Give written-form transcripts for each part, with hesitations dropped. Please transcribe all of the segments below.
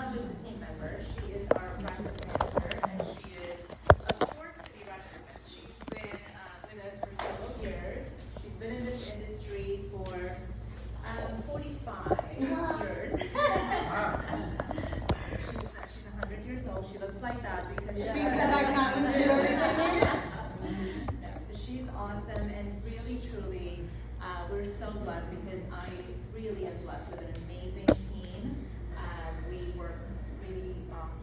not just a team member, she is our practice manager, and she is a force to be reckoned with. She's been with us for several years. She's been in this industry for 45 years. She's 100 years old. She looks like that because she's No, so she's awesome, and really, truly, we're so blessed because I really am blessed with an amazing team. We work really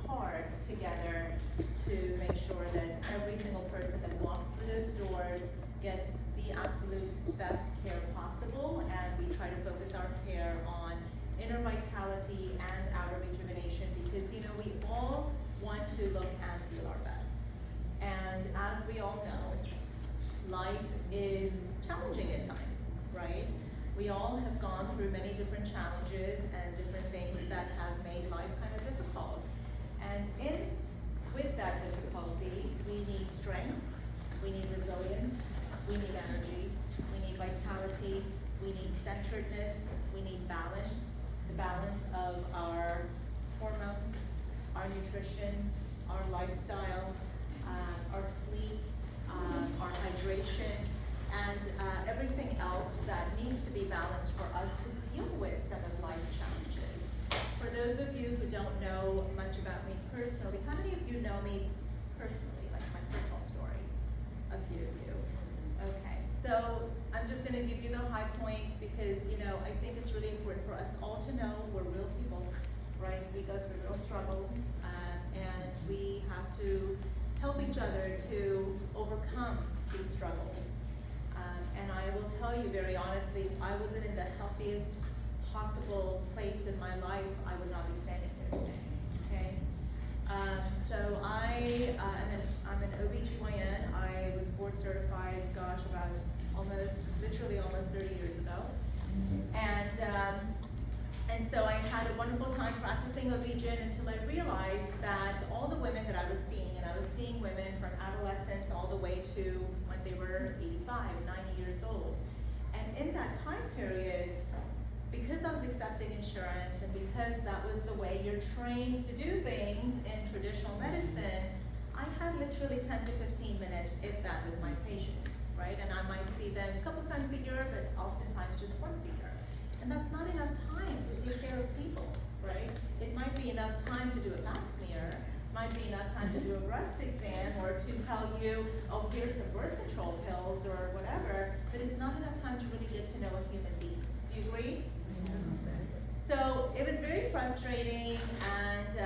hard together to make sure that every single person that walks through those doors gets the absolute best care possible, and we try to focus our care on inner vitality and outer rejuvenation because, you know, we all want to look and feel our best. And as we all know, life is challenging at times, right? We all have gone through many different challenges and different things that have made life kind of difficult. And with that difficulty, we need strength, we need resilience, we need energy, we need vitality, we need centeredness, we need balance, the balance of our hormones, our nutrition, our lifestyle, our sleep, our hydration, and everything else that needs to be balanced for us to deal with some of life's challenges. For those of you who don't know much about me personally, how many of you know me personally, like my personal story? A few of you. Okay, so I'm just going to give you the high points because, you know, I think it's really important for us all to know we're real people, right? We go through real struggles, and we have to help each other to overcome these struggles. And I will tell you very honestly, if I wasn't in the healthiest possible place in my life, I would not be standing here today, okay? So I'm an OBGYN. I was board certified, gosh, about literally almost 30 years ago. And so I had a wonderful time practicing OB-GYN until I realized that all the women that I was seeing, and I was seeing women from adolescence all the way to when they were 85, 90 years old. And in that time period, because I was accepting insurance and because that was the way you're trained to do things in traditional medicine, I had literally 10 to 15 minutes, if that, with my patients, right? And I might see them a couple times a year, but oftentimes just once a year. And that's not enough time to take care of people, right? It might be enough time to do a pap smear, might be enough time to do a breast exam, or to tell you, oh, here's some birth control pills or whatever, but it's not enough time to really get to know a human being. Do you agree? So it was very frustrating, and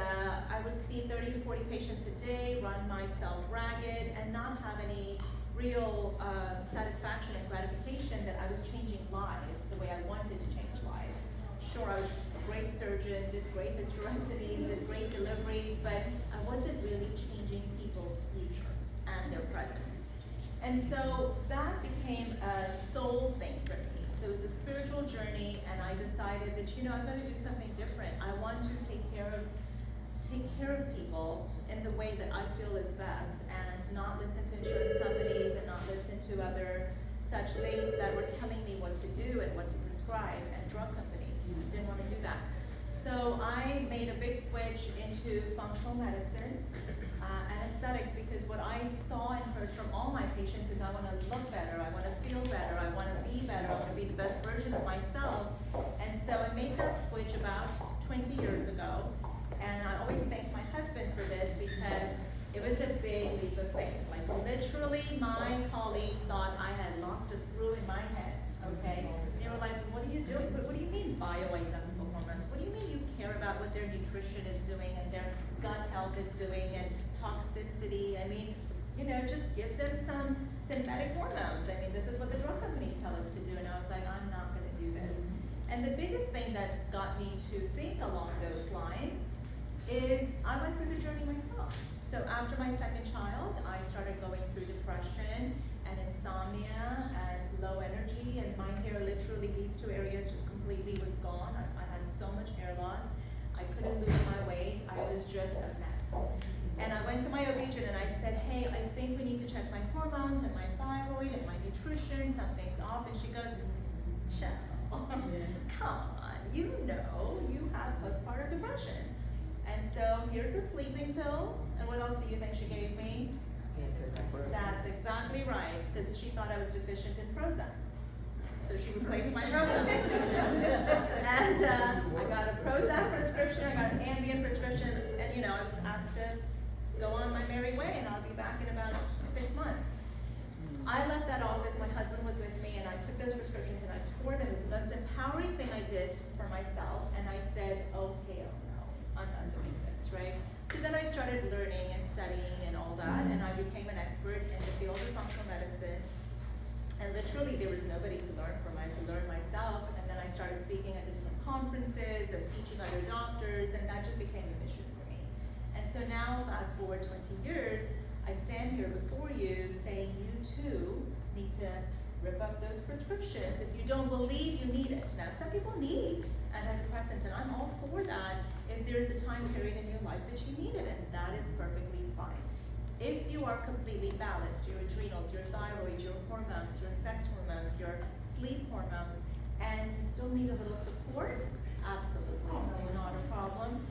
I would see 30 to 40 patients a day, run myself ragged, and not have any real satisfaction and gratification that I was changing lives the way I wanted to change lives. Sure, I was a great surgeon, did great hysterectomies, did great deliveries, but I wasn't really changing people's future and their present. And so that became a soul thing for me. So it was a spiritual journey, and I decided that, you know, I'm going to do something different. I want to take care of people in the way that I feel is best, and not listen to insurance companies and not listen to other such things that were telling me what to do and what to prescribe, and drug companies. Didn't want to do that. So I made a big switch into functional medicine and aesthetics, because what I saw and heard from all my patients is I want to look better, I want to feel better, I want to be better, I want to be the best version of myself. And so I made that switch about 20 years ago, and I always thank my husband for this because it was a big leap of faith. Like literally my colleagues thought I had lost a screw in my head, okay? They were like, what are you doing? What do you mean bioidentical hormones? What do you mean you care about what their nutrition is doing and their gut health is doing and toxicity? I mean, you know, just give them some synthetic hormones. I mean, this is what the drug companies tell us to do. And I was like, I'm not going to do this. And the biggest thing that got me to think along those lines is I went through the journey myself. So after my second child, I started going through depression and insomnia and low energy, and my hair, literally these two areas just completely was gone. I had so much hair loss. I couldn't lose my weight. I was just a mess. And I went to my OB-GYN and I said, hey, I think we need to check my hormones and my thyroid and my nutrition. Something's off. And she goes, Shel, come on, you know you have postpartum depression. And so here's a sleeping pill. And what else do you think she gave me? That's exactly right, because she thought I was deficient in Prozac. So she replaced my Prozac. And I got a Prozac prescription, I got an Ambien prescription, and you know, I was asked to go on my merry way, and I'll be back in about 6 months. I left that office, my husband was with me, and I took those prescriptions and I tore them. It was the most empowering thing I did for myself, and I said, oh hell no, I'm not doing this, right? So then I started learning and studying and all that, and I became an expert in the field of functional medicine. And literally there was nobody to learn from. I had to learn myself, and then I started speaking at the different conferences and teaching other doctors, and that just became a mission for me. And so now, fast forward 20 years, I stand here before you saying you too need to rip up those prescriptions if you don't believe you need it. Now, some people need antidepressants, and I'm all for that if there's a time period in your life that you need it, and that is perfectly fine. If you are completely balanced, your adrenals, your thyroid, your hormones, your sex hormones, your sleep hormones, and you still need a little support, absolutely not a problem.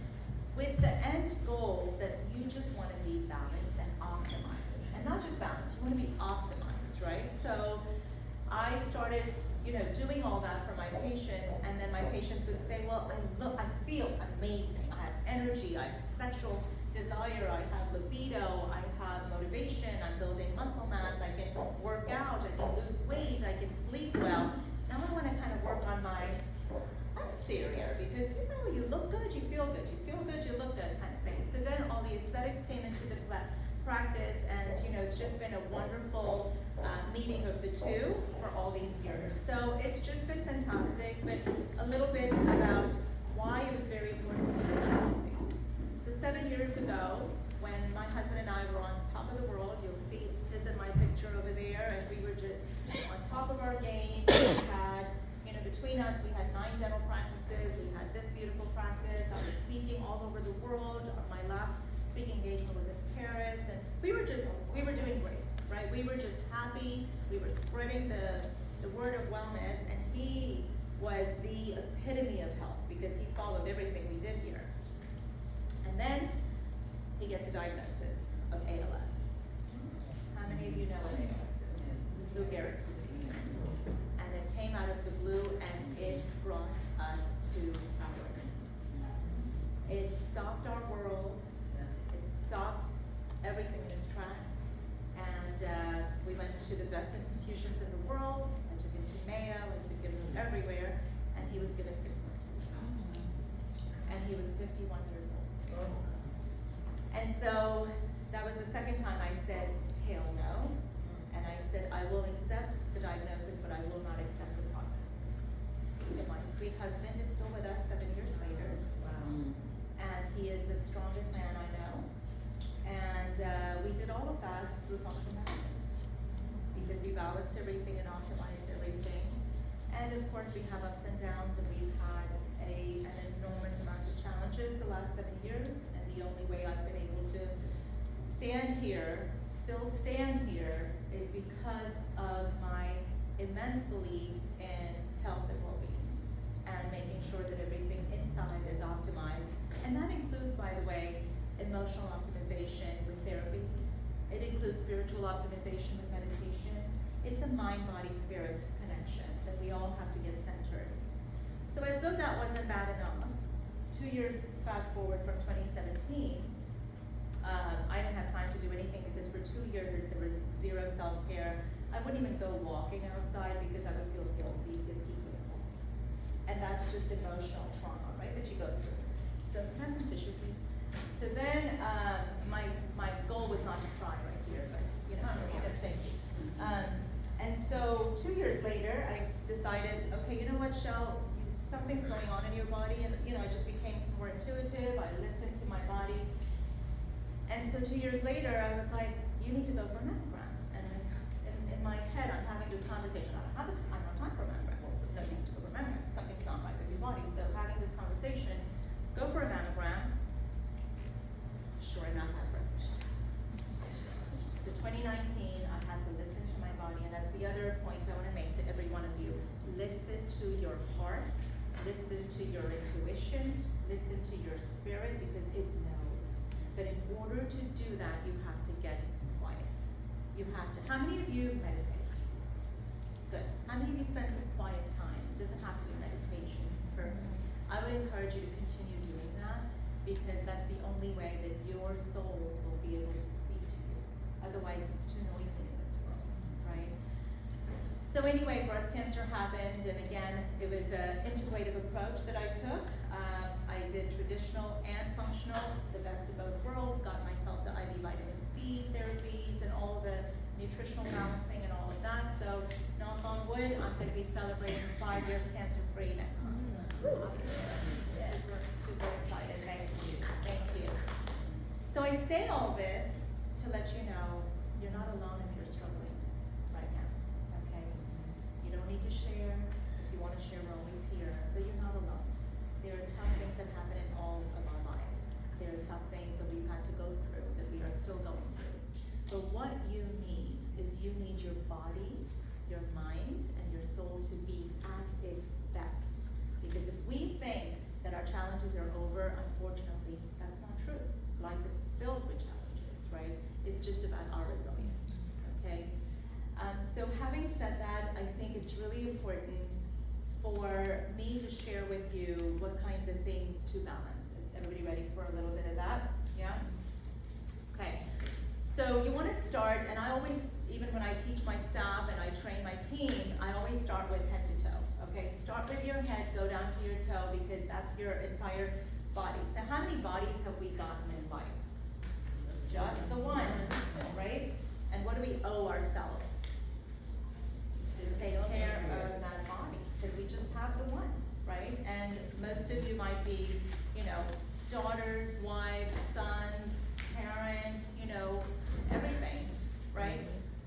With the end goal that you just want to be balanced and optimized. And not just balanced, you want to be optimized, right? So I started, doing all that for my patients, and then my patients would say, well, I feel amazing. I have energy, I have sexual desire, I have libido, I have motivation, I'm building muscle mass, I can work out, I can lose weight, I can sleep well. Now I want to kind of work on my exterior, because you look good, you feel good, you feel good, you look good, kind of thing. So then all the aesthetics came into the practice, and it's just been a wonderful meeting of the two for all these years. So it's just been fantastic, but a little bit about why it was very important for me to be healthy. So 7 years ago, when my husband and I were on top of the world, you'll see this in my picture over there, and we were just on top of our game. We had, between us, we had 9 dental practices, we had this beautiful practice, I was speaking all over the world. My last speaking engagement was in Paris, and we were doing great, right? We were just happy, we were spreading the word of wellness, and he was the epitome of health, because he followed everything we did here. And then he gets a diagnosis of ALS. How many of you know what ALS is? Lou Gehrig's disease. And it came out of the blue, and it brought us to our knees. It stopped our world. It stopped everything in its tracks. And we went to the best institutions in the world. I took him to Mayo, I took him everywhere, and he was given 6 months to live. And he was 51 years old. And so that was the second time I said, hell no. And I said, I will accept the diagnosis, but I will not accept the prognosis. So my sweet husband is still with us 7 years later. Wow. And he is the strongest man I know. And we did all of that through functional medicine, because we balanced everything and optimized everything. And of course we have ups and downs, and we've had an enormous amount of challenges the last 7 years. And the only way I've been able to still stand here, is because of my immense belief in health and well-being, and making sure that everything inside is optimized. And that includes, by the way, emotional optimization with therapy. It includes spiritual optimization with meditation. It's a mind-body-spirit connection that we all have to get centered. So as though that wasn't bad enough, 2 years fast forward from 2017, I didn't have time to do anything, because for 2 years there was zero self-care. I wouldn't even go walking outside, because I would feel guilty because he couldn't walk. And that's just emotional trauma, right, that you go through. So can I have some tissue, please? So then my goal was not to cry right here, but thank you. And so 2 years later, I decided, okay, you know what, Shel, something's going on in your body, and I just became more intuitive. I listened to my body. And so 2 years later, I was like, you need to go for a mammogram. And in my head, I'm having this conversation. I don't have time for a mammogram. Well, no, you have to go for a mammogram. Something's not right with your body. So having this conversation, go for a mammogram. Sure enough, I have breast cancer. So 2019, I had to listen to my body. And that's the other point I want to make to every one of you. Listen to your heart. listen to your intuition, listen to your spirit, because it knows. But in order to do that, you have to get quiet. You have to. How many of you meditate? Good. How many of you spend some quiet time? It doesn't have to be meditation. Perfect. I would encourage you to continue doing that, because that's the only way that your soul will be able to speak to you. Otherwise, it's too noisy in this world, right? So anyway, breast cancer happened, and again, it was an integrative approach that I took. I did traditional and functional, the best of both worlds, got myself the IV vitamin C therapies and all the nutritional balancing and all of that. So, knock on wood, I'm going to be celebrating 5 years cancer-free next month. Super excited. Thank you. Thank you. So I say all this to let you know you're not alone if you're struggling right now. Okay? You don't need to share. If you want to share, we're always here. But you're not alone. There are tough things that happen in all of our lives. There are tough things that we've had to go through, that we are still going through. But what you need is you need your body, your mind, and your soul to be at its best. Because if we think that our challenges are over, unfortunately, that's not true. Life is filled with challenges, right? It's just about our resilience, okay? So having said that, I think it's really important for me to share with you what kinds of things to balance. Is everybody ready for a little bit of that? Yeah? Okay. So you want to start, and I always, even when I teach my staff and I train my team, I always start with head to toe. Okay, start with your head, go down to your toe, because that's your entire body. So how many bodies have we gotten in life? Just the one, right? And what do we owe ourselves? To take care of that body, because we just have the one, right? And most of you might be, daughters, wives, sons, parents, everything, right?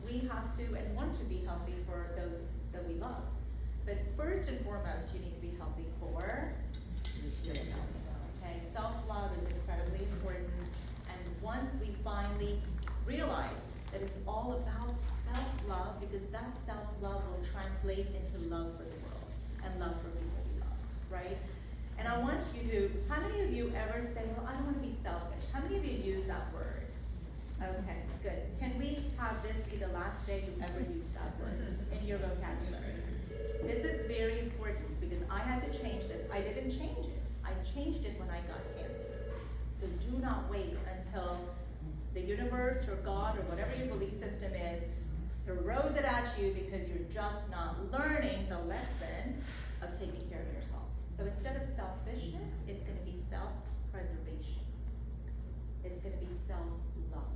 We have to and want to be healthy for those that we love. But first and foremost, you need to be healthy for yourself. Okay, self-love is incredibly important. And once we finally realize that it's all about self-love, because that self-love will translate into love for the world and love for people we love, right? And I want you to, how many of you ever say, well, I don't want to be selfish? How many of you use that word? Okay, good. Can we have this be the last day you ever use that word in your vocabulary? This is very important, because I had to change this. I didn't change it. I changed it when I got cancer. So do not wait until the universe or God or whatever your belief system is throws it at you because you're just not learning the lesson of taking care of yourself. So instead of selfishness, it's going to be self-preservation. It's going to be self-love.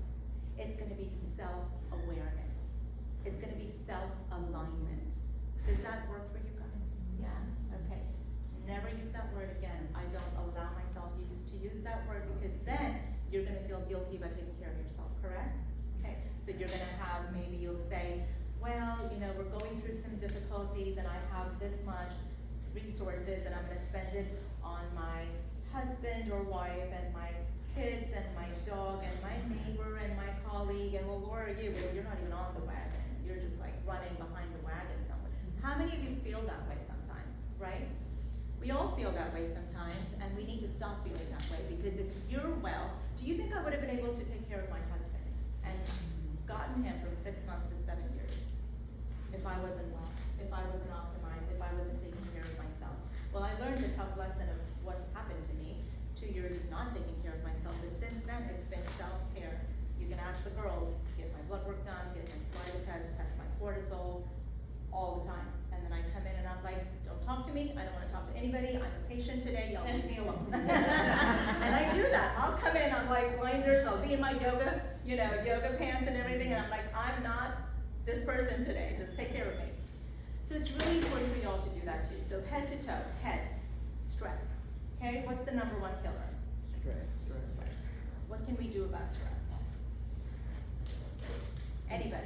It's going to be self-awareness. It's going to be self-alignment. Does that work for you guys? Yeah? Okay. Never use that word again. I don't allow myself to use that word, because then you're going to feel guilty about taking care of yourself, correct? Okay. So you're going to have, maybe you'll say, well, we're going through some difficulties and I have this much resources and I'm going to spend it on my husband or wife and my kids and my dog and my neighbor and my colleague, and well, where are you? Well, you're not even on the wagon. You're just like running behind the wagon somewhere. How many of you feel that way sometimes, right? We all feel that way sometimes, and we need to stop feeling that way, because if you're well, do you think I would have been able to take care of my husband and gotten him from 6 months to 7 years if I wasn't well, if I wasn't optimized, if I wasn't taking care of myself? Well, I learned a tough lesson of what happened to me. 2 years of not taking care of myself, but since then it's been self-care. You can ask the girls, get my blood work done, get my saliva test my cortisol, all the time. And then I come in and I'm like, don't talk to me, I don't want to talk to anybody, I'm a patient today, y'all leave me alone. And I do that. I'll come in, I'm like blinders, I'll be in my yoga pants and everything, and I'm like, I'm not this person today, just take care of me. So it's really important for y'all to do that too. So head to toe, head, stress. Okay, what's the number one killer? Stress. What can we do about stress? Anybody?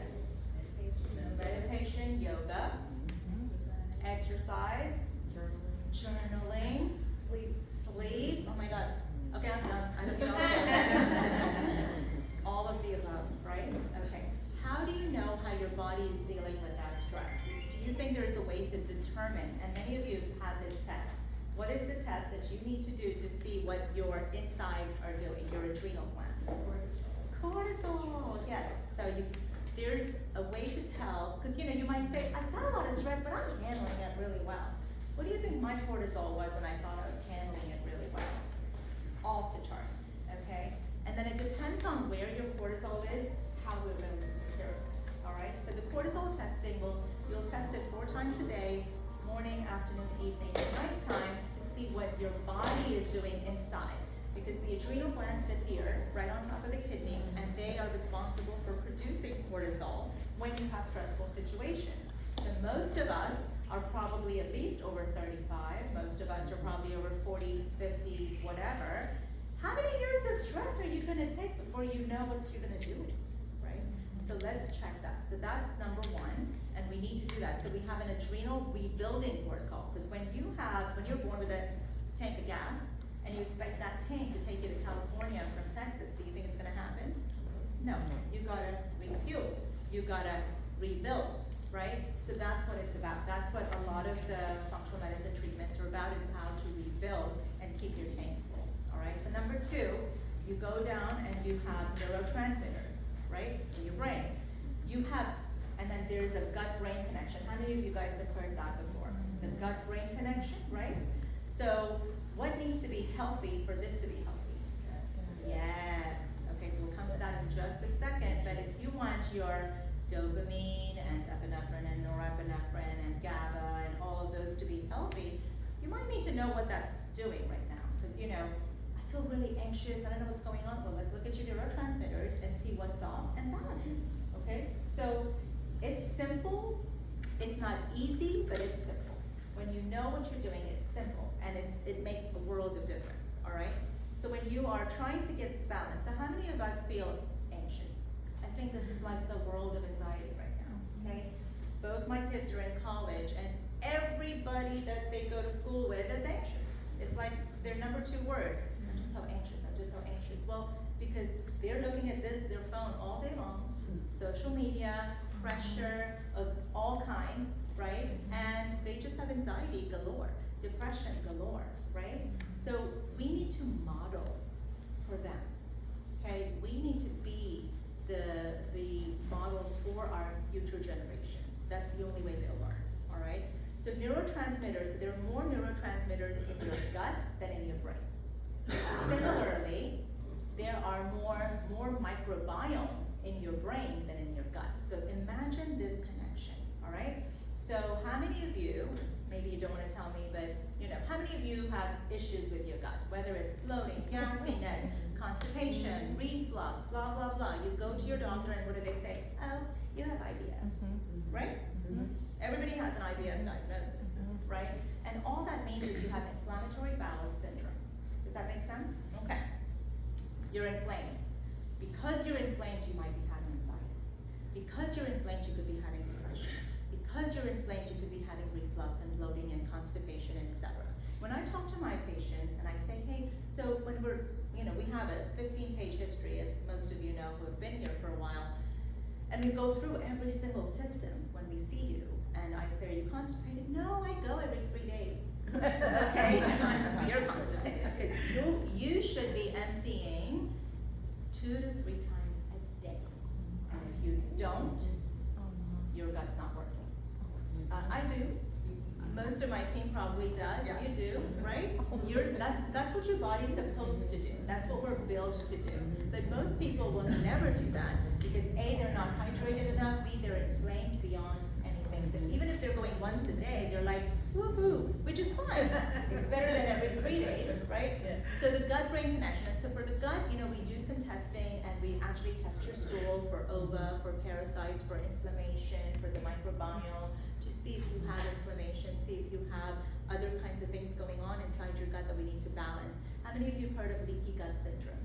Meditation, yoga, exercise, journaling, sleep. Oh my God. Okay, I'm done. I don't know. All of the above, right? Okay. How do you know how your body is dealing with that stress? Do you think there's a way to determine, and many of you have this test, what is the test that you need to do to see what your insides are doing, your adrenal glands? Cortisol, yes. So there's a way to tell, because you might say, I've got a lot of stress, but I'm handling it really well. What do you think my cortisol was when I thought I was handling it really well? Off the charts, okay? And then it depends on where your cortisol is, how we're going to take care of it, all right? So the cortisol testing, you'll test it 4 times a day, morning, afternoon, evening, and nighttime, to see what your body is doing inside. Because the adrenal glands sit here, right on top of the kidneys, and they are responsible for producing cortisol when you have stressful situations. So most of us are probably at least over 35, most of us are probably over 40s, 50s, whatever. How many years of stress are you gonna take before you know what you're gonna do, right? So let's check that. So that's number 1, and we need to do that. So we have an adrenal rebuilding protocol, because when you're born with a tank of gas, and you expect that tank to take you to California from Texas, do you think it's gonna happen? No, you gotta refuel, you gotta rebuild, right? So that's what it's about. That's what a lot of the functional medicine treatments are about, is how to rebuild and keep your tanks full, all right? So number 2, you go down and you have neurotransmitters, right, in your brain. And then there's a gut-brain connection. How many of you guys have heard that before? The gut-brain connection, right? So what needs to be healthy for this to be healthy? Yes. Okay, so we'll come to that in just a second, but if you want your dopamine and epinephrine and norepinephrine and GABA and all of those to be healthy, you might need to know what that's doing right now. Because I feel really anxious, I don't know what's going on. Well, let's look at your neurotransmitters and see what's off and balance it. Okay? So it's simple, it's not easy, but it's simple. When you know what you're doing, it's simple, and it makes a world of difference, all right? So when you are trying to get balance, so how many of us feel anxious? I think this is like the world of anxiety right now, okay? Both my kids are in college, and everybody that they go to school with is anxious. It's like their number 2 word. I'm just so anxious, I'm just so anxious. Well, because they're looking at their phone all day long, social media, pressure of all kinds, right? And they just have anxiety galore, depression galore, right? So we need to model for them, okay? We need to be the models for our future generations. That's the only way they'll learn, all right? So neurotransmitters, so there are more neurotransmitters in your gut than in your brain. Similarly, there are more microbiome in your brain than in your gut. So imagine this connection, all right? So how many of you, maybe you don't want to tell me, but how many of you have issues with your gut? Whether it's bloating, gassiness, constipation, reflux, blah, blah, blah. You go to your doctor and what do they say? Oh, you have IBS, right? Everybody has an IBS diagnosis, right? And all that means is you have inflammatory bowel syndrome. Does that make sense? Okay. You're inflamed. Because you're inflamed, you might be having anxiety. Because you're inflamed, you could be having depression. Because you're inflamed, you could be having reflux and bloating and constipation, and etc. When I talk to my patients and I say, hey, so when we have a 15-page history, as most of you know who have been here for a while, and we go through every single system when we see you, and I say, are you constipated? No, I go every 3 days. Okay, you're constipated, because you should be emptying 2 to 3 times a day. And if you don't, your gut's not working. I do. Most of my team probably does. Yes. You do, right? That's what your body's supposed to do. That's what we're built to do. But most people will never do that because A, they're not hydrated enough, B, they're inflamed beyond anything. So even if they're going once a day, they're like, woohoo, which is fine. It's better than every 3 days, right? Yeah. So the gut-brain connection. And so for the gut, we do some testing, and we actually test your stool for ova, for parasites, for inflammation, for the microbiome, to see if you have inflammation, see if you have other kinds of things going on inside your gut that we need to balance. How many of you have heard of leaky gut syndrome?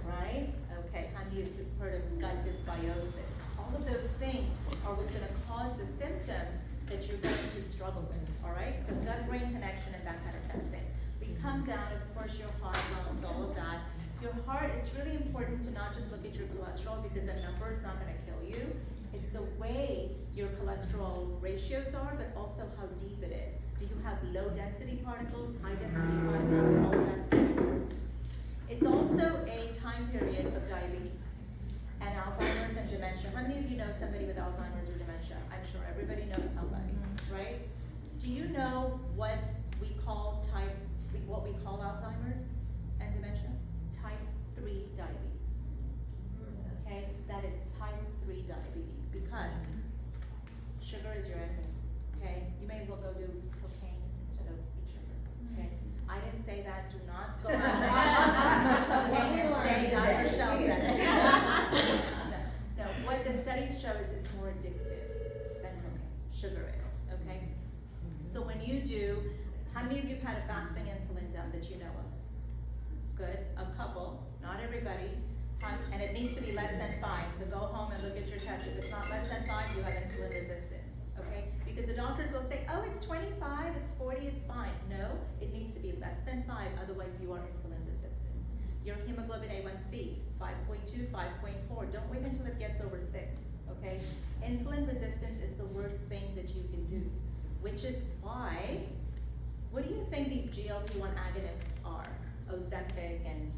Right? Okay, how many of you have heard of gut dysbiosis? All of those things are what's going to cause the symptoms that you're going to struggle with, all right? So gut-brain connection and that kind of testing. We come down, of course, your heart, lungs, all of that. Your heart, it's really important to not just look at your cholesterol because a number is not going to kill you. It's the way your cholesterol ratios are, but also how deep it is. Do you have low density particles, high density particles, all of that's very important. It's also a time period of diabetes and Alzheimer's and dementia. How many of you know somebody with Alzheimer's or dementia? I'm sure everybody knows somebody, right? Do you know what we call Alzheimer's and dementia? Type 3 diabetes. Okay, that is type 3 diabetes because sugar is your enemy. Okay, you may as well go do cocaine instead of eat sugar. Okay, I didn't say that. Do not go out and say Dr. Shel said it. No, what the studies show is it's more addictive than cocaine. Sugar is. Okay, so when you do, how many of you have had a fasting insulin done that you know of? Good, a couple, not everybody. And it needs to be less than 5, so go home and look at your test. If it's not less than 5, you have insulin resistance, okay? Because the doctors will say, oh, it's 25, it's 40, it's fine. No, it needs to be less than 5, otherwise you are insulin resistant. Your hemoglobin A1C, 5.2, 5.4, don't wait until it gets over 6, okay? Insulin resistance is the worst thing that you can do, which is why, what do you think these GLP-1 agonists are? Ozempic and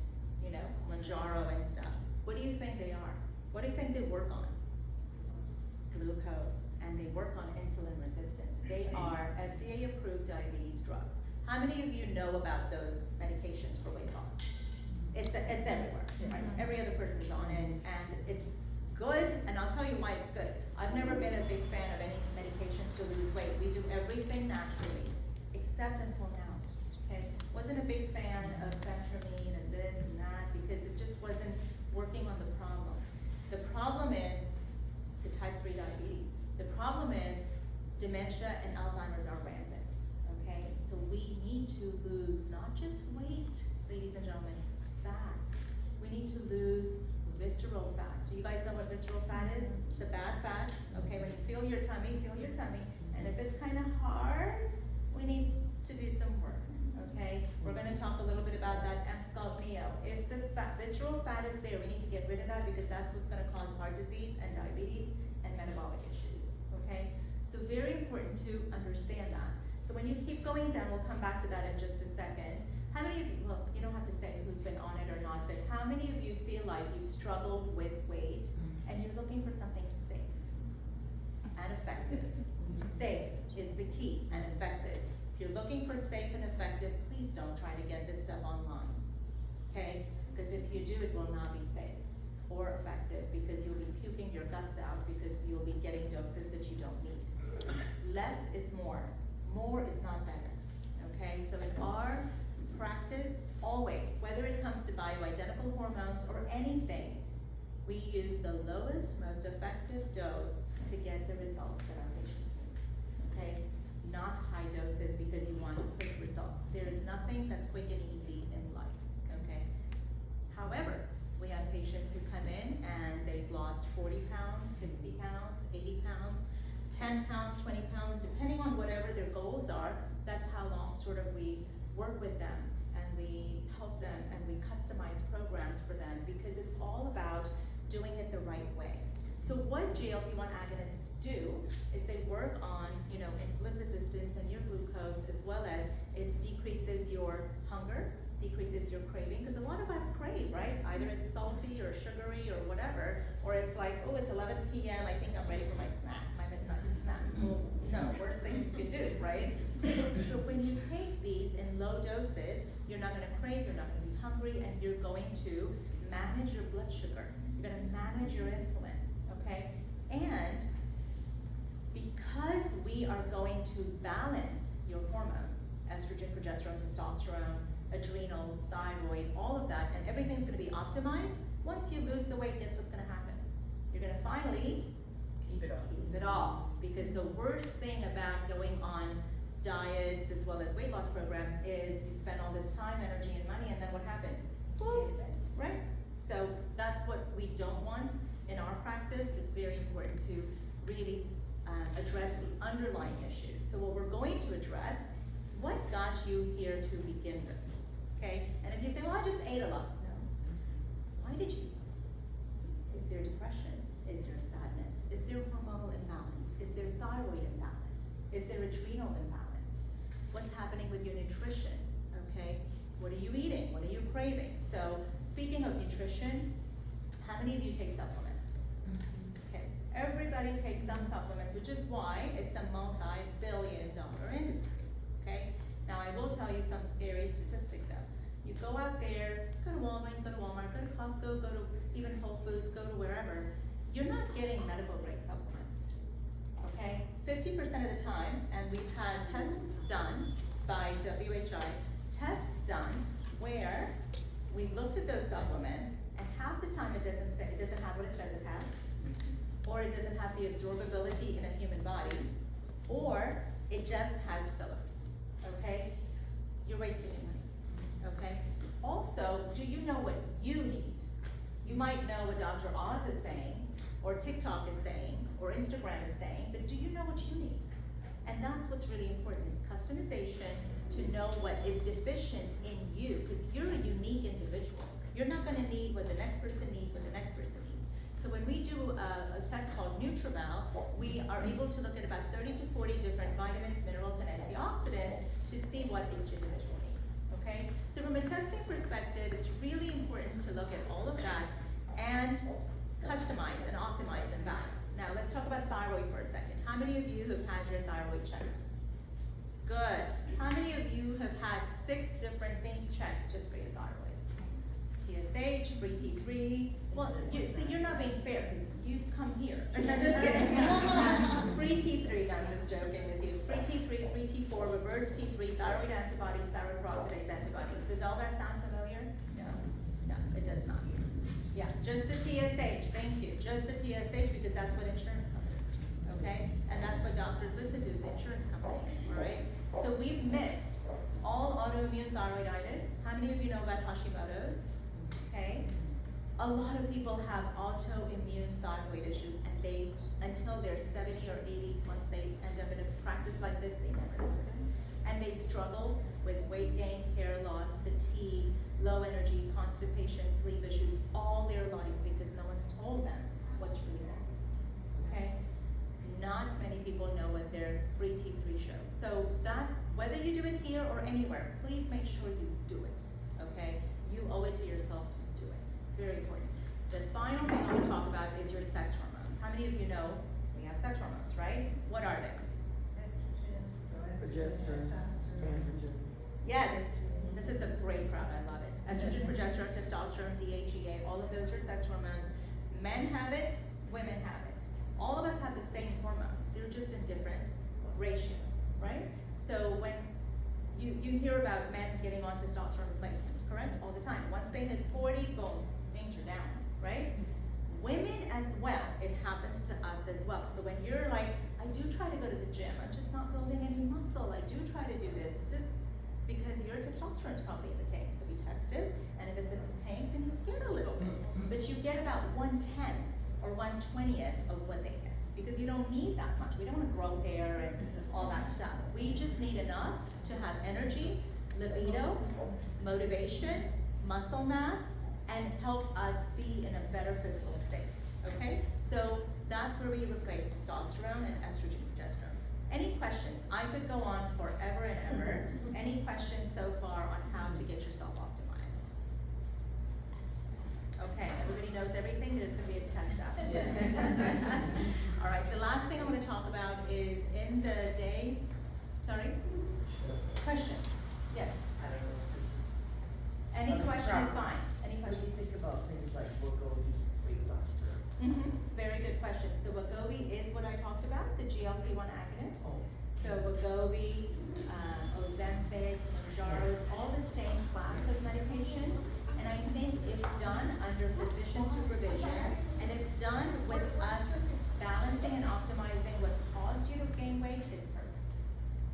Mounjaro and stuff. What do you think they are? What do you think they work on? Glucose, and they work on insulin resistance. They are FDA approved diabetes drugs. How many of you know about those medications for weight loss? It's everywhere, right? Every other person's on it, and it's good, and I'll tell you why it's good. I've never been a big fan of any medications to lose weight. We do everything naturally, except until now. Okay, wasn't a big fan of phentermine and this and that because it just wasn't working on the problem. The problem is the type 3 diabetes. The problem is dementia and Alzheimer's are rampant. Okay, so we need to lose not just weight, ladies and gentlemen, fat. We need to lose visceral fat. Do you guys know what visceral fat is? It's the bad fat. Okay, when you feel your tummy, and if it's kind of hard, we need to do some work. Okay, we're going to talk a little bit about that Neo. If the visceral fat is there, we need to get rid of that because that's what's going to cause heart disease and diabetes and metabolic issues. Okay, so very important to understand that. So when you keep going down, we'll come back to that in just a second. How many of you, well, you don't have to say who's been on it or not, but how many of you feel like you've struggled with weight and you're looking for something safe and effective? Safe is the key, and effective. If you're looking for safe and effective, please don't try to get this stuff online, okay? Because if you do, it will not be safe or effective because you'll be puking your guts out because you'll be getting doses that you don't need. Less is more. More is not better, okay? So in our practice, always, whether it comes to bioidentical hormones or anything, we use the lowest, most effective dose to get the results that our patients need, okay? Not high doses because you want quick results. There is nothing that's quick and easy in life, okay? However, we have patients who come in and they've lost 40 pounds, 60 pounds, 80 pounds, 10 pounds, 20 pounds, depending on whatever their goals are. That's how long sort of we work with them and we help them and we customize programs for them because it's all about doing it the right way. So what GLP-1 agonists do is they work on, insulin resistance and your glucose, as well as it decreases your hunger, decreases your craving, because a lot of us crave, right? Either it's salty or sugary or whatever, or it's like, oh, it's 11 p.m., I think I'm ready for my snack, my midnight snack. Well, no, worst thing you can do, right? But when you take these in low doses, you're not gonna crave, you're not gonna be hungry, and you're going to manage your blood sugar. You're gonna manage your insulin. Okay, and because we are going to balance your hormones, estrogen, progesterone, testosterone, adrenals, thyroid, all of that, and everything's going to be optimized, once you lose the weight, guess what's going to happen? You're going to finally keep it off. Because the worst thing about going on diets as well as weight loss programs is you spend all this time, energy, and money, and then what happens? Well, right? So that's what we don't want. In our practice, it's very important to really address the underlying issues. So what we're going to address, what got you here to begin with, okay? And if you say, well, I just ate a lot. No. Why did you eat? Is there depression? Is there sadness? Is there hormonal imbalance? Is there thyroid imbalance? Is there adrenal imbalance? what's happening with your nutrition, okay? What are you eating? What are you craving? So speaking of nutrition, how many of you take supplements? Okay, everybody takes some supplements, which is why it's a multi-billion-dollar industry, okay? Now I will tell you some scary statistic though. You go out there, go to Walgreens, go to Walmart, go to Costco, go to even Whole Foods, go to wherever, you're not getting medical grade supplements, okay? 50% of the time, and we've had tests done by WHI, tests done where we've looked at those supplements, and half the time it doesn't have what it says it has, or it doesn't have the absorbability in a human body, or it just has fillers, okay? You're wasting your money, okay? Also, do you know what you need? You might know what Dr. Oz is saying, or TikTok is saying, or Instagram is saying, but do you know what you need? And that's what's really important, is customization, to know what is deficient in you, because you're a unique individual. You're not gonna need what the next person needs, what the next person needs. So when we do a test called NutriVal, we are able to look at about 30 to 40 different vitamins, minerals, and antioxidants to see what each individual needs, okay? So from a testing perspective, it's really important to look at all of that and customize and optimize and balance. Now let's talk about thyroid for a second. How many of you have had your thyroid checked? Good. How many of you have had 6 different things checked just for your thyroid? TSH, free T3. Well, you're not being fair because you come here. I'm just kidding. Free T3, I'm just joking with you. Free T3, free T4, reverse T3, thyroid antibodies, thyroid peroxidase antibodies. Does all that sound familiar? No. No, it does not. Yeah, just the TSH, thank you. Just the TSH, because that's what insurance covers, okay? And that's what doctors listen to, is the insurance company, all right? So we've missed all autoimmune thyroiditis. How many of you know about Hashimoto's? Okay? A lot of people have autoimmune thyroid issues, and they, until they're 70 or 80, once they end up in a practice like this, they never do it. And they struggle with weight gain, hair loss, fatigue, low energy, constipation, sleep issues all their life because no one's told them what's really wrong, okay? Not many people know what their free T3 shows. So that's, whether you do it here or anywhere, please make sure you do it, okay? You owe it to yourself to do it. It's very important. The final thing I want to talk about is your sex hormones. How many of you know we have sex hormones, right? What are they? Progesterone, androgen. Yes, this is a great crowd, I love it. Estrogen, progesterone, testosterone, DHEA, all of those are sex hormones. Men have it, women have it. All of us have the same hormones, they're just in different ratios, right? So when you hear about men getting on testosterone replacement, correct? All the time. Once they hit 40, boom, things are down, right? Women as well, it happens to us as well. So when you're like, I do try to go to the gym, I'm just not building any muscle, I do try to do this, because your testosterone's probably in the tank, so we test it, and if it's in the tank, then you get a little bit, but you get about 1/10 or 1/20th of what they get, because you don't need that much. We don't want to grow hair and all that stuff. We just need enough to have energy, libido, motivation, muscle mass, and help us be in a better physical state, okay? So that's where we replace testosterone and estrogen, progesterone. Any questions? I could go on forever and ever. Any questions so far on how to get yourself optimized? Okay, everybody knows everything, there's gonna be a test after this. All right, the last thing I'm gonna talk about is in the day, sorry? Question, yes. I don't know if this is. Any question is fine, any What do question? you think about things like Wegovy, weight loss drugs? Very good question. So Wegovy is what I talked about, the GLP-1 agonist. Oh. So Wegovy, Ozempic, Mounjaro, it's all the same class of medications. And I think if done under physician supervision, and if done with us balancing and optimizing what caused you to gain weight, is perfect.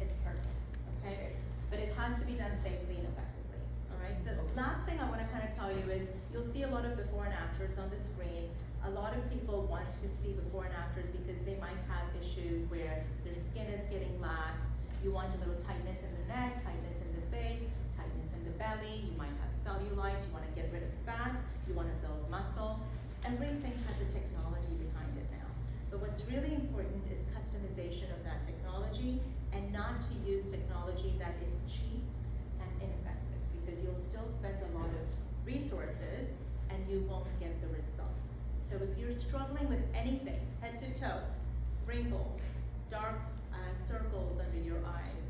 It's perfect, okay? But it has to be done safely and effectively, all right? The last thing I wanna kinda tell you is, you'll see a lot of before and afters on the screen. A lot of people want to see before and afters because they might have issues where their skin is getting lax. You want a little tightness in the neck, tightness in the face, tightness in the belly. You might have cellulite, you wanna get rid of fat, you wanna build muscle. Everything has a technology behind it now. But what's really important is customization of that technology and not to use technology that is cheap and ineffective, because you'll still spend a lot of resources and you won't get the results. So if you're struggling with anything, head to toe, wrinkles, dark circles under your eyes,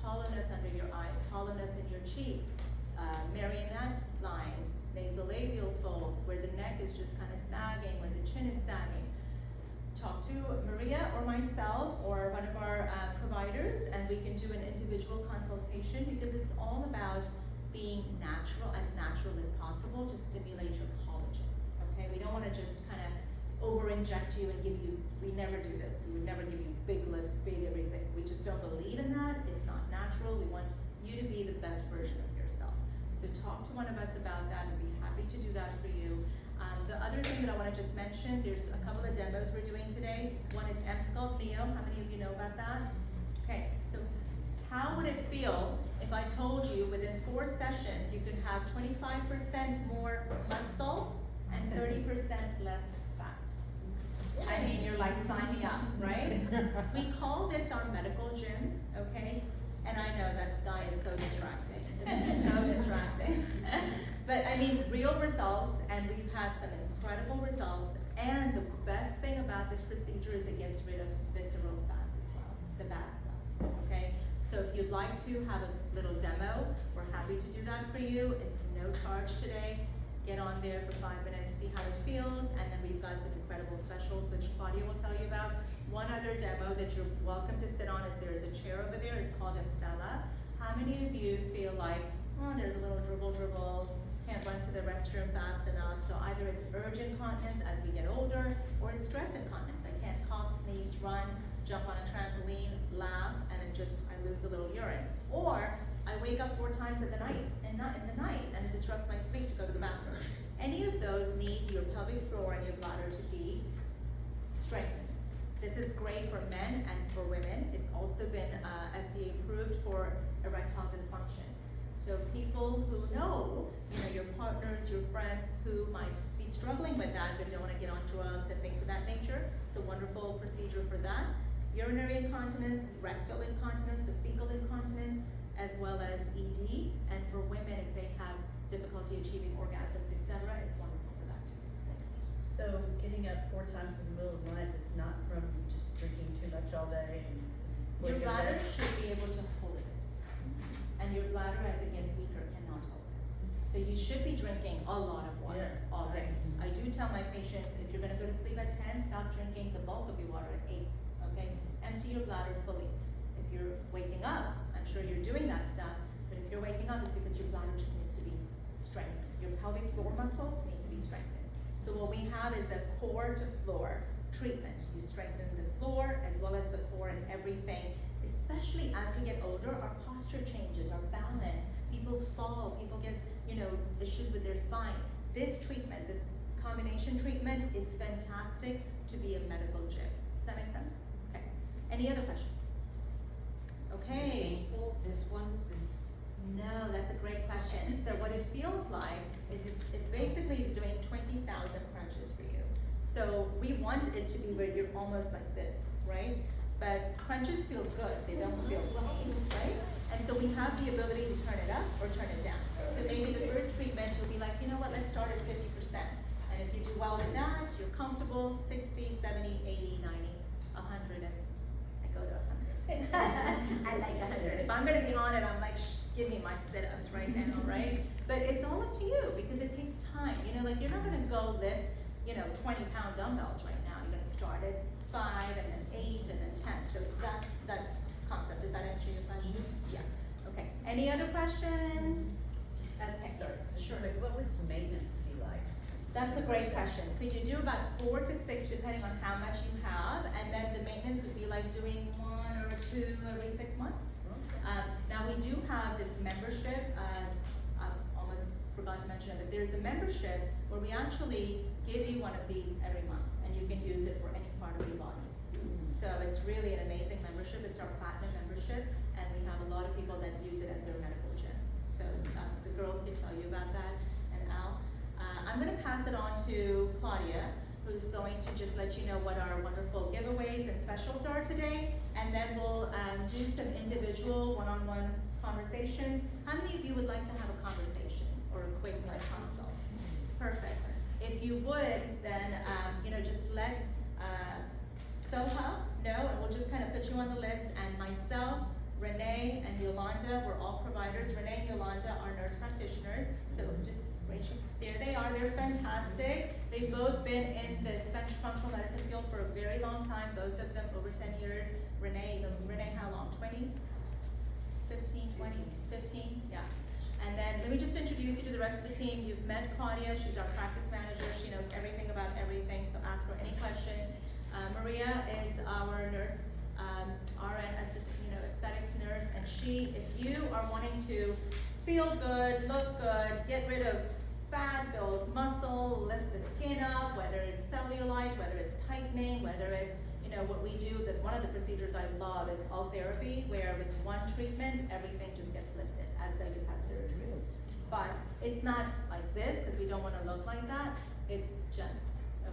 hollowness under your eyes, hollowness in your cheeks, marionette lines, nasolabial folds, where the neck is just kind of sagging, where the chin is sagging, talk to Maria or myself or one of our providers, and we can do an individual consultation, because it's all about being natural as possible to stimulate your collagen. Okay, we don't want to just kind of over-inject you and give you, we never do this. We would never give you big lips, big everything. We just don't believe in that. It's not natural. We want you to be the best version of yourself. So talk to one of us about that. We'd be happy to do that for you. The other thing that I want to just mention, there's a couple of demos we're doing today. One is M-Sculpt Neo. How many of you know about that? Okay, so how would it feel if I told you within 4 sessions you could have 25% more muscle and 30% less fat? I mean, you're like, sign me up, right? We call this our medical gym, okay? And I know that guy is so distracting. It's so distracting. But I mean, real results, and we've had some incredible results. And the best thing about this procedure is it gets rid of visceral fat as well, the bad stuff, okay? So if you'd like to have a little demo, we're happy to do that for you. It's no charge today. Get on there for 5 minutes, see how it feels, and then we've got some incredible specials, which Claudia will tell you about. One other demo that you're welcome to sit on is there's a chair over there. It's called Emsella. How many of you feel like, oh, there's a little dribble, can't run to the restroom fast enough? So either it's urge incontinence as we get older, or it's stress incontinence. I can't cough, sneeze, run, jump on a trampoline, laugh, and I lose a little urine. Or I wake up 4 times in the night, and it disrupts my sleep to go to the bathroom. Any of those need your pelvic floor and your bladder to be strengthened. This is great for men and for women. It's also been FDA approved for erectile dysfunction. So people who know, your partners, your friends who might be struggling with that but don't want to get on drugs and things of that nature, it's a wonderful procedure for that. Urinary incontinence, rectal incontinence, so fecal incontinence, as well as ED, and for women if they have difficulty achieving orgasms, etc., it's wonderful for that too. Thanks. So getting up 4 times in the middle of the night is not from just drinking too much all day and your bladder should be able to hold it. And your bladder, as it gets weaker, cannot hold it. So you should be drinking a lot of water all day. I do tell my patients, if you're gonna go to sleep at 10, stop drinking the bulk of your water at 8, okay? Empty your bladder fully. If you're waking up, I'm sure you're doing that stuff, but if you're waking up, it's because your bladder just needs to be strengthened. Your pelvic floor muscles need to be strengthened. So what we have is a core to floor treatment. You strengthen the floor as well as the core and everything. Especially as we get older, our posture changes, our balance. People fall, people get, issues with their spine. This treatment, this combination treatment is fantastic to be a medical gym. Does that make sense? Okay. Any other questions? Okay. Painful, this one, since No, that's a great question. So what it feels like is it's basically is doing 20,000 crunches for you. So we want it to be where you're almost like this, right? But crunches feel good, they don't feel pain, right? And so we have the ability to turn it up or turn it down. So maybe the first treatment you'll be like, you know what, let's start at 50%. And if you do well with that, you're comfortable, 60, 70, 80, 90, 100, and I go to 100. I like 100. If I'm gonna be on it, I'm like, give me my sit-ups right now, right? But it's all up to you because it takes time. You're not gonna go lift, 20-pound dumbbells right now. You're gonna start at 5 and then 8 and then 10. So it's that concept. Does that answer your question? Yeah. Okay. Any other questions? Okay. Sorry, Yes. Sure. But what would maintenance be like? That's a great question. So you do about 4 to 6 depending on how much you have, and then the maintenance would be like doing 1 or 2 every 6 months. Okay. Now we do have this membership, I almost forgot to mention it, but there's a membership where we actually give you one of these every month, and you can use it for any part of your body. So it's really an amazing membership. It's our platinum membership, and we have a lot of people that use it as their medical gym. So it's, the girls can tell you about that, and Al. I'm gonna pass it on to Claudia, who's going to just let you know what our wonderful giveaways and specials are today. and then we'll, do some individual one-on-one conversations. How many of you would like to have a conversation or a quick consult? Perfect. If you would, then, just let, Soha know, and we'll just kind of put you on the list, and myself, Renee, and Yolanda, we're all providers. Renee and Yolanda are nurse practitioners, so just raise your, there they are, they're fantastic. They've both been in the functional medicine field for a very long time, both of them over 10 years. Renee, how long, 20? 15, 20, 15, yeah. And then let me just introduce you to the rest of the team. You've met Claudia, she's our practice manager. She knows everything about everything, so ask her any question. Maria is our nurse, RN, aesthetics nurse, and if you are wanting to feel good, look good, get rid of fat, build muscle, lift the skin up, whether it's cellulite, whether it's tightening, whether it's, what we do, that one of the procedures I love is all therapy, where with one treatment, everything just gets lifted as though you had surgery. But it's not like this, because we don't want to look like that. It's gentle,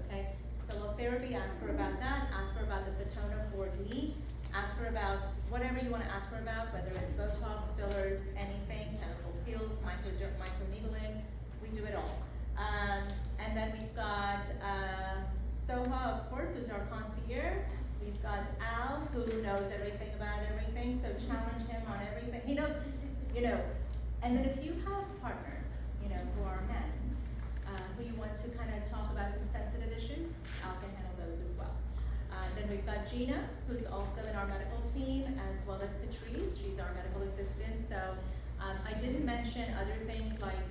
okay? So well, therapy, ask her about that, ask her about the Fatona 4D, ask her about whatever you want to ask her about, whether it's Botox, fillers, anything, chemical peels, microneedling, we do it all. And then we've got Soha, of course, who's our concierge. We've got Al, who knows everything about everything, so challenge him on everything. He knows, and then if you have partners, who are men, who you want to kind of talk about some sensitive issues, Al can handle those as well. Then we've got Gina, who's also in our medical team, as well as Patrice, she's our medical assistant. So I didn't mention other things like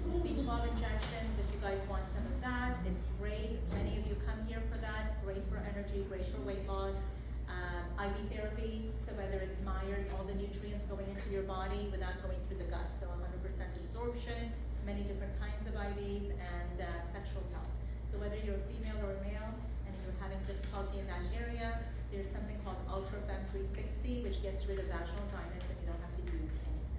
B12 injections, if you guys want some of that, it's great. Many of you come here for that, great for energy, great for weight loss. IV therapy, so whether it's Myers, all the nutrients going into your body without going through the gut, so 100% absorption, many different kinds of IVs, and sexual health. So whether you're a female or a male, and you're having difficulty in that area, there's something called UltraFem 360, which gets rid of vaginal dryness, and you don't have to use anything.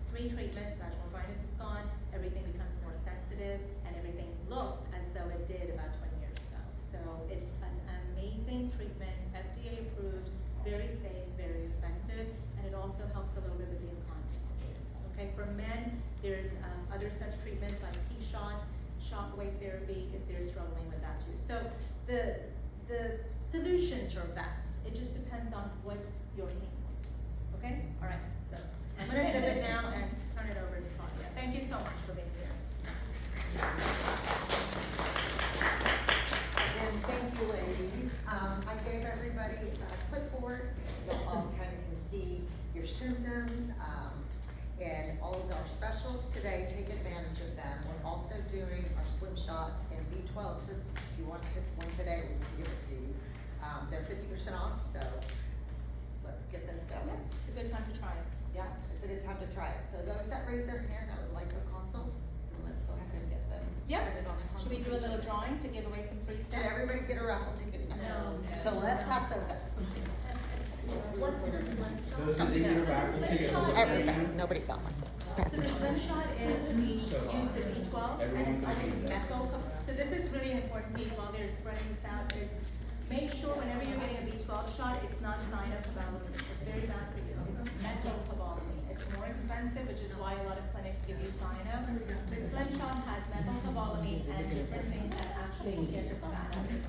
3 treatments, vaginal dryness is gone, everything becomes more sensitive, and everything looks as though it did about 20 years ago. So it's an amazing treatment, FDA approved, very safe, very effective, and it also helps a little bit with the incontinence issue. Okay, for men, there's other such treatments like P-shot, shockwave therapy, if they're struggling with that too. So the solutions are vast. It just depends on what you're needing. Okay? All right. So I'm gonna zip it now and turn it over to Claudia. Thank you so much for being here. And thank you, ladies. I gave everybody a clipboard. You all kind of can see your symptoms, and all of our specials today. Take advantage of them. We're also doing our slim shots and B12. So if you want to take one today, we can give it to you. They're 50% off. So let's get this going. It's a good time to try it. Yeah, it's a good time to try it. So those that raise their hand that would like a consult, let's go ahead and get them started on a Should we do a little consultation. drawing to give away some free Did stuff? everybody get a raffle ticket? No. So let's pass those out. What's this one? Those that didn't get a raffle ticket, hold it. Everybody, nobody got one. Pass So the them. slim shot is we use the B12, and it's always methyl. So this is really an important piece while they're spreading this out, is make sure whenever you're getting a B12 shot, it's not cyanocobalamin. It's very bad for you. It's methylcobalamin. It's more expensive, which is why a lot of clinics give you cyano. The slim shot has methylcobalamin and different things that actually get the fat out of it.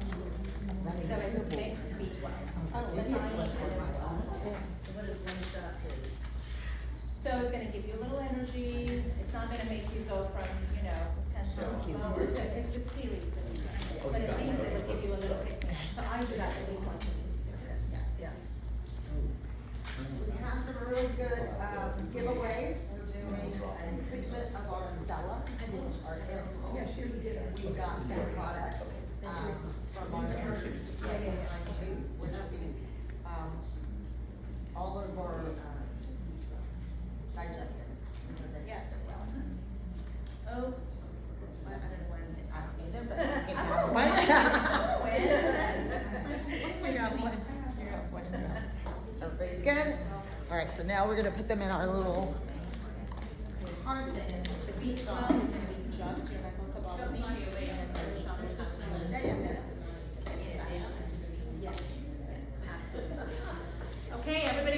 So it's big B12. So what is one shot do? So it's gonna give you a little energy, it's not gonna make you go from, 10 pounds lower, it's a series of things. But at least it will give you a little kick. So I do that at least once a week. Yeah. We have some really good giveaways. We're doing a treatment of our Zella, our insole. We've got some products from our energy, which will be all of our digestive. Yes. Oh, I don't know when to ask you. Them, but you can have one. Everybody's good? All right, so now we're gonna put them in our little card thing. The B12 is gonna be just your methylcobalamin, and so the shot is not gonna be. Yes, absolutely. Okay, everybody